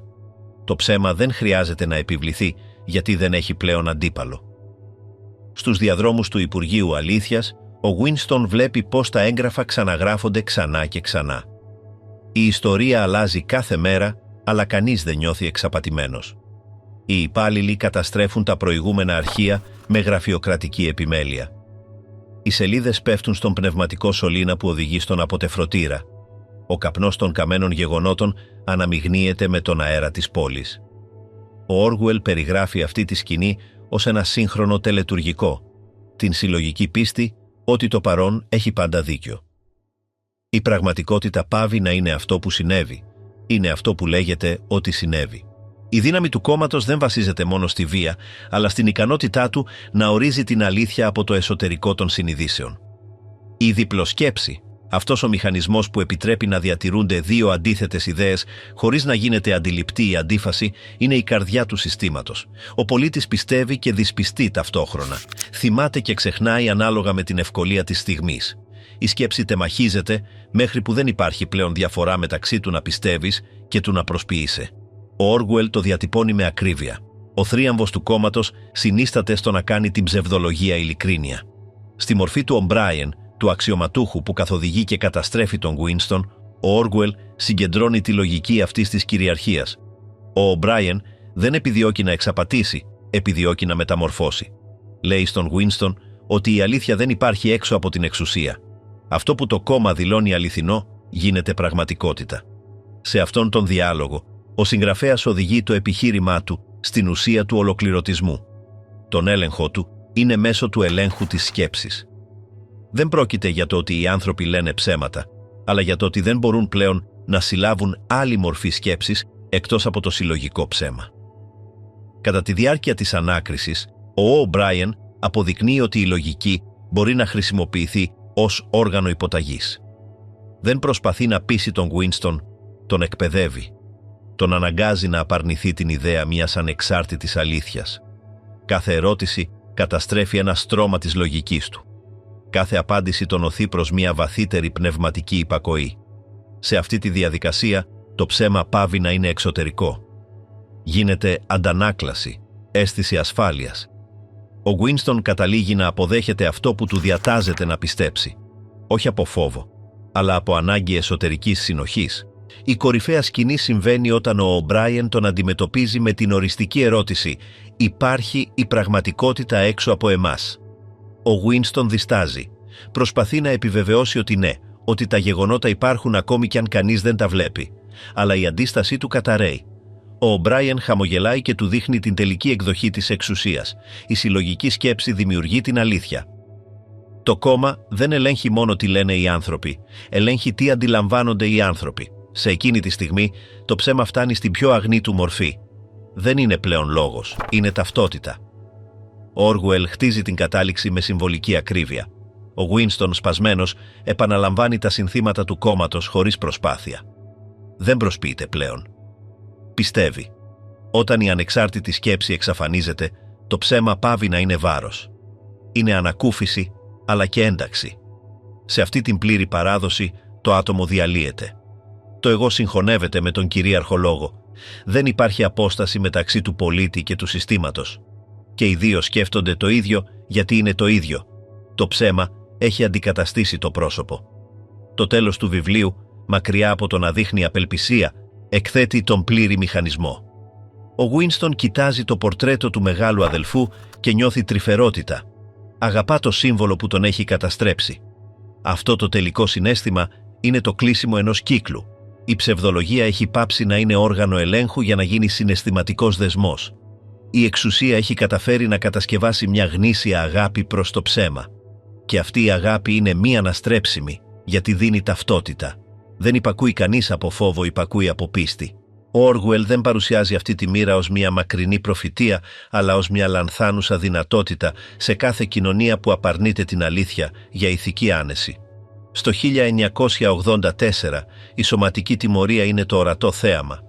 Speaker 1: Το ψέμα δεν χρειάζεται να επιβληθεί γιατί δεν έχει πλέον αντίπαλο. Στους διαδρόμους του Υπουργείου Αλήθειας, ο Γουίνστον βλέπει πώς τα έγγραφα ξαναγράφονται ξανά και ξανά. Η ιστορία αλλάζει κάθε μέρα, αλλά κανείς δεν νιώθει εξαπατημένος. Οι υπάλληλοι καταστρέφουν τα προηγούμενα αρχεία με γραφειοκρατική επιμέλεια. Οι σελίδες πέφτουν στον πνευματικό σωλήνα που οδηγεί στον αποτεφρωτήρα. Ο καπνός των καμένων γεγονότων αναμειγνύεται με τον αέρα της πόλης. Ο Όργουελ περιγράφει αυτή τη σκηνή ως ένα σύγχρονο τελετουργικό, την συλλογική πίστη ότι το παρόν έχει πάντα δίκιο. Η πραγματικότητα πάβει να είναι αυτό που συνέβη, είναι αυτό που λέγεται ότι συνέβη. Η δύναμη του κόμματος δεν βασίζεται μόνο στη βία, αλλά στην ικανότητά του να ορίζει την αλήθεια από το εσωτερικό των συνειδήσεων. Η διπλοσκέψη, αυτός ο μηχανισμός που επιτρέπει να διατηρούνται δύο αντίθετες ιδέες χωρίς να γίνεται αντιληπτή η αντίφαση, είναι η καρδιά του συστήματος. Ο πολίτης πιστεύει και δυσπιστεί ταυτόχρονα. Θυμάται και ξεχνάει ανάλογα με την ευκολία της στιγμής. Η σκέψη τεμαχίζεται μέχρι που δεν υπάρχει πλέον διαφορά μεταξύ του να πιστεύεις και του να προσποιείσαι. Ο Όργουελ το διατυπώνει με ακρίβεια. Ο θρίαμβος του κόμματος συνίσταται στο να κάνει την ψευδολογία ειλικρίνεια. Στη μορφή του Ομπράιεν, του αξιωματούχου που καθοδηγεί και καταστρέφει τον Γουίνστον, ο Όργουελ συγκεντρώνει τη λογική αυτής της κυριαρχίας. Ο Ομπράιεν δεν επιδιώκει να εξαπατήσει, επιδιώκει να μεταμορφώσει. Λέει στον Γουίνστον ότι η αλήθεια δεν υπάρχει έξω από την εξουσία. Αυτό που το κόμμα δηλώνει αληθινό γίνεται πραγματικότητα. Σε αυτόν τον διάλογο, ο συγγραφέας οδηγεί το επιχείρημά του στην ουσία του ολοκληρωτισμού. Τον έλεγχο του είναι μέσω του ελέγχου της σκέψης. Δεν πρόκειται για το ότι οι άνθρωποι λένε ψέματα, αλλά για το ότι δεν μπορούν πλέον να συλλάβουν άλλη μορφή σκέψης εκτός από το συλλογικό ψέμα. Κατά τη διάρκεια της ανάκρισης, ο Ομπράιεν αποδεικνύει ότι η λογική μπορεί να χρησιμοποιηθεί ως όργανο υποταγής. Δεν προσπαθεί να πείσει τον Γουίνστον, τον εκπαιδεύει. Τον αναγκάζει να απαρνηθεί την ιδέα μιας ανεξάρτητης αλήθειας. Κάθε ερώτηση καταστρέφει ένα στρώμα της λογικής του. Κάθε απάντηση τον οθεί προς μια βαθύτερη πνευματική υπακοή. Σε αυτή τη διαδικασία, το ψέμα πάβει να είναι εξωτερικό. Γίνεται αντανάκλαση, αίσθηση ασφάλειας. Ο Γουίνστον καταλήγει να αποδέχεται αυτό που του διατάζεται να πιστέψει. Όχι από φόβο, αλλά από ανάγκη εσωτερικής συνοχής. Η κορυφαία σκηνή συμβαίνει όταν ο Ο'Μπράιεν τον αντιμετωπίζει με την οριστική ερώτηση «Υπάρχει η πραγματικότητα έξω από εμάς?» Ο Winston διστάζει. Προσπαθεί να επιβεβαιώσει ότι ναι, ότι τα γεγονότα υπάρχουν ακόμη κι αν κανείς δεν τα βλέπει. Αλλά η αντίστασή του καταρρέει. Ο Ο'Μπράιεν χαμογελάει και του δείχνει την τελική εκδοχή της εξουσίας. Η συλλογική σκέψη δημιουργεί την αλήθεια. Το κόμμα δεν ελέγχει μόνο τι λένε οι άνθρωποι, ελέγχει τι αντιλαμβάνονται οι άνθρωποι. Σε εκείνη τη στιγμή, το ψέμα φτάνει στην πιο αγνή του μορφή. Δεν είναι πλέον λόγος, είναι ταυτότητα. Ο Όργουελ χτίζει την κατάληξη με συμβολική ακρίβεια. Ο Winston, σπασμένος, επαναλαμβάνει τα συνθήματα του κόμματος χωρίς προσπάθεια. Δεν προσποιείται πλέον. Πιστεύει. Όταν η ανεξάρτητη σκέψη εξαφανίζεται, το ψέμα πάβει να είναι βάρος. Είναι ανακούφιση, αλλά και ένταξη. Σε αυτή την πλήρη παράδοση, το άτομο διαλύεται. Το εγώ συγχωνεύεται με τον κυρίαρχο λόγο. Δεν υπάρχει απόσταση μεταξύ του πολίτη και του συστήματος. Και οι δύο σκέφτονται το ίδιο γιατί είναι το ίδιο. Το ψέμα έχει αντικαταστήσει το πρόσωπο. Το τέλος του βιβλίου, μακριά από το να δείχνει απελπισία, εκθέτει τον πλήρη μηχανισμό. Ο Winston κοιτάζει το πορτρέτο του μεγάλου αδελφού και νιώθει τρυφερότητα. Αγαπά το σύμβολο που τον έχει καταστρέψει. Αυτό το τελικό συναίσθημα είναι το κλείσιμο ενός κύκλου. Η ψευδολογία έχει πάψει να είναι όργανο ελέγχου για να γίνει συναισθηματικός δεσμός. Η εξουσία έχει καταφέρει να κατασκευάσει μια γνήσια αγάπη προς το ψέμα. Και αυτή η αγάπη είναι μη αναστρέψιμη, γιατί δίνει ταυτότητα. Δεν υπακούει κανείς από φόβο, υπακούει από πίστη. Ο Όργουελ δεν παρουσιάζει αυτή τη μοίρα ως μια μακρινή προφητεία, αλλά ως μια λανθάνουσα δυνατότητα σε κάθε κοινωνία που απαρνείται την αλήθεια για ηθική άνεση. Στο 1984, η σωματική τιμωρία είναι το ορατό θέαμα.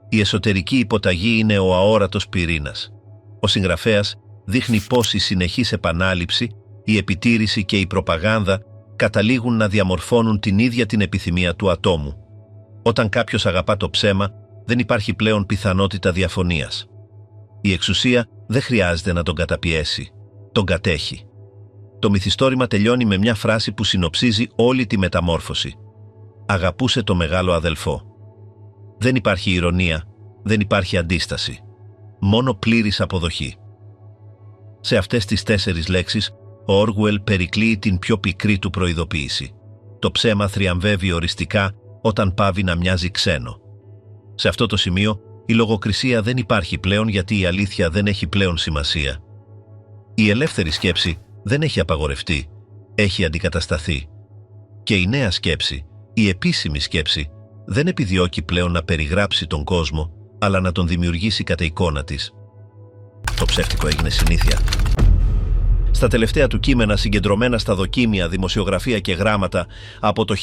Speaker 1: Η εσωτερική υποταγή είναι ο αόρατος πυρήνας. Ο συγγραφέας δείχνει πως η συνεχής επανάληψη, η επιτήρηση και η προπαγάνδα καταλήγουν να διαμορφώνουν την ίδια την επιθυμία του ατόμου. Όταν κάποιος αγαπά το ψέμα, δεν υπάρχει πλέον πιθανότητα διαφωνίας. Η εξουσία δεν χρειάζεται να τον καταπιέσει, τον κατέχει. Το μυθιστόρημα τελειώνει με μια φράση που συνοψίζει όλη τη μεταμόρφωση. Αγαπούσε το μεγάλο αδελφό. Δεν υπάρχει ηρωνία, δεν υπάρχει αντίσταση. Μόνο πλήρης αποδοχή. Σε αυτές τις 4 λέξεις, ο Όργουελ περικλείει την πιο πικρή του προειδοποίηση. Το ψέμα θριαμβεύει οριστικά όταν πάβει να μοιάζει ξένο. Σε αυτό το σημείο, η λογοκρισία δεν υπάρχει πλέον γιατί η αλήθεια δεν έχει πλέον σημασία. Η ελεύθερη σκέψη δεν έχει απαγορευτεί, έχει αντικατασταθεί. Και η νέα σκέψη, η επίσημη σκέψη, δεν επιδιώκει πλέον να περιγράψει τον κόσμο, αλλά να τον δημιουργήσει κατά εικόνα της. Το ψεύτικο έγινε συνήθεια. Στα τελευταία του κείμενα, συγκεντρωμένα στα δοκίμια, δημοσιογραφία και γράμματα, από το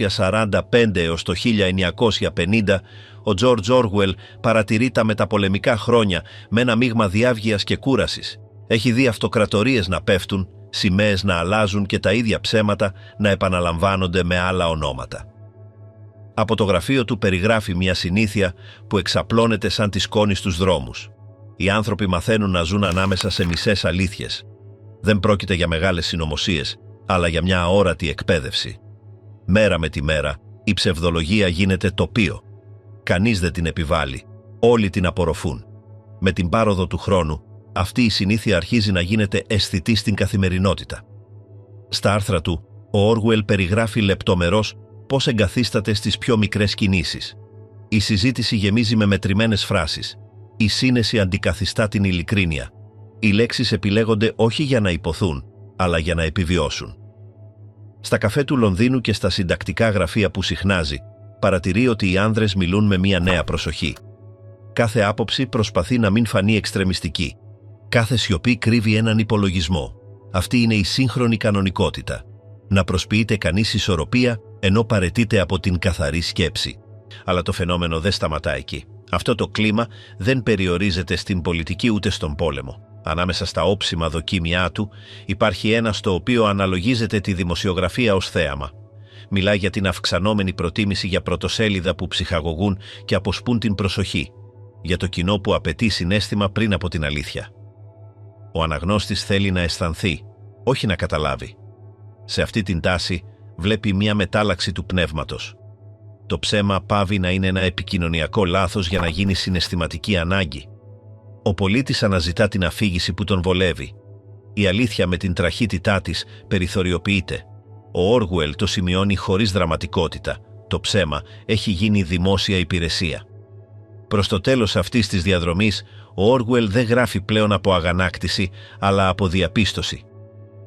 Speaker 1: 1945 έως το 1950, ο Τζόρτζ Όργουελ παρατηρεί τα μεταπολεμικά χρόνια με ένα μείγμα διάβγειας και κούρασης. Έχει δει αυτοκρατορίες να πέφτουν, σημαίες να αλλάζουν και τα ίδια ψέματα να επαναλαμβάνονται με άλλα ονόματα. Από το γραφείο του περιγράφει μια συνήθεια που εξαπλώνεται σαν τη σκόνη στους δρόμους. Οι άνθρωποι μαθαίνουν να ζουν ανάμεσα σε μισές αλήθειες. Δεν πρόκειται για μεγάλες συνωμοσίες, αλλά για μια αόρατη εκπαίδευση. Μέρα με τη μέρα, η ψευδολογία γίνεται τοπίο. Κανείς δεν την επιβάλλει, όλοι την απορροφούν. Με την πάροδο του χρόνου, αυτή η συνήθεια αρχίζει να γίνεται αισθητή στην καθημερινότητα. Στα άρθρα του, ο Όργουελ περιγράφει λεπτομερώς πώς εγκαθίσταται στις πιο μικρές κινήσεις. Η συζήτηση γεμίζει με μετρημένες φράσεις. Η σύνεση αντικαθιστά την ειλικρίνεια. Οι λέξεις επιλέγονται όχι για να υποθούν, αλλά για να επιβιώσουν. Στα καφέ του Λονδίνου και στα συντακτικά γραφεία που συχνάζει, παρατηρεί ότι οι άνδρες μιλούν με μια νέα προσοχή. Κάθε άποψη προσπαθεί να μην φανεί εξτρεμιστική. Κάθε σιωπή κρύβει έναν υπολογισμό. Αυτή είναι η σύγχρονη κανονικότητα. Να προσποιείται κανείς ισορροπία, ενώ παραιτείται από την καθαρή σκέψη. Αλλά το φαινόμενο δεν σταματά εκεί. Αυτό το κλίμα δεν περιορίζεται στην πολιτική ούτε στον πόλεμο. Ανάμεσα στα όψιμα δοκίμια του υπάρχει ένα στο οποίο αναλογίζεται τη δημοσιογραφία ως θέαμα. Μιλάει για την αυξανόμενη προτίμηση για πρωτοσέλιδα που ψυχαγωγούν και αποσπούν την προσοχή, για το κοινό που απαιτεί συναίσθημα πριν από την αλήθεια. Ο αναγνώστης θέλει να αισθανθεί, όχι να καταλάβει. Σε αυτή την τάση βλέπει μια μετάλλαξη του πνεύματος. Το ψέμα πάβει να είναι ένα επικοινωνιακό λάθος για να γίνει συναισθηματική ανάγκη. Ο πολίτης αναζητά την αφήγηση που τον βολεύει. Η αλήθεια με την τραχύτητά της περιθωριοποιείται. Ο Όργουελ το σημειώνει χωρίς δραματικότητα. Το ψέμα έχει γίνει δημόσια υπηρεσία. Προς το τέλος αυτής της διαδρομής, ο Όργουελ δεν γράφει πλέον από αγανάκτηση, αλλά από διαπίστωση.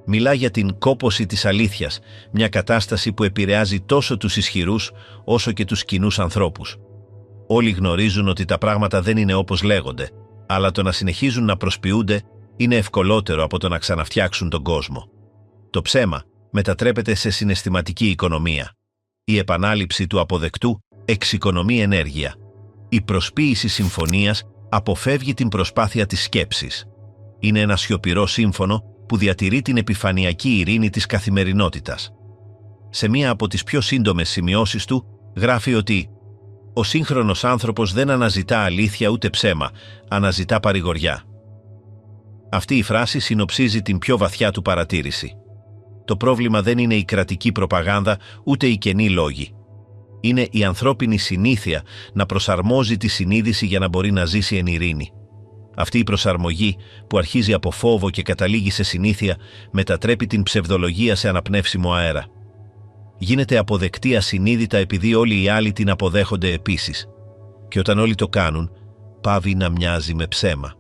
Speaker 1: Μιλά για την κόπωση της αλήθειας, μια κατάσταση που επηρεάζει τόσο τους ισχυρούς όσο και τους κοινούς ανθρώπους. Όλοι γνωρίζουν ότι τα πράγματα δεν είναι όπως λέγονται, αλλά το να συνεχίζουν να προσποιούνται είναι ευκολότερο από το να ξαναφτιάξουν τον κόσμο. Το ψέμα μετατρέπεται σε συναισθηματική οικονομία. Η επανάληψη του αποδεκτού εξοικονομεί ενέργεια. Η προσποίηση συμφωνίας αποφεύγει την προσπάθεια της σκέψης. Είναι ένα σιωπηρό σύμφωνο που διατηρεί την επιφανειακή ειρήνη της καθημερινότητας. Σε μία από τις πιο σύντομες σημειώσεις του γράφει ότι «Ο σύγχρονος άνθρωπος δεν αναζητά αλήθεια ούτε ψέμα, αναζητά παρηγοριά». Αυτή η φράση συνοψίζει την πιο βαθιά του παρατήρηση. Το πρόβλημα δεν είναι η κρατική προπαγάνδα ούτε οι κενοί λόγοι. Είναι η ανθρώπινη συνήθεια να προσαρμόζει τη συνείδηση για να μπορεί να ζήσει εν ειρήνη. Αυτή η προσαρμογή, που αρχίζει από φόβο και καταλήγει σε συνήθεια, μετατρέπει την ψευδολογία σε αναπνεύσιμο αέρα. Γίνεται αποδεκτή ασυνείδητα επειδή όλοι οι άλλοι την αποδέχονται επίσης. Και όταν όλοι το κάνουν, πάβει να μοιάζει με ψέμα.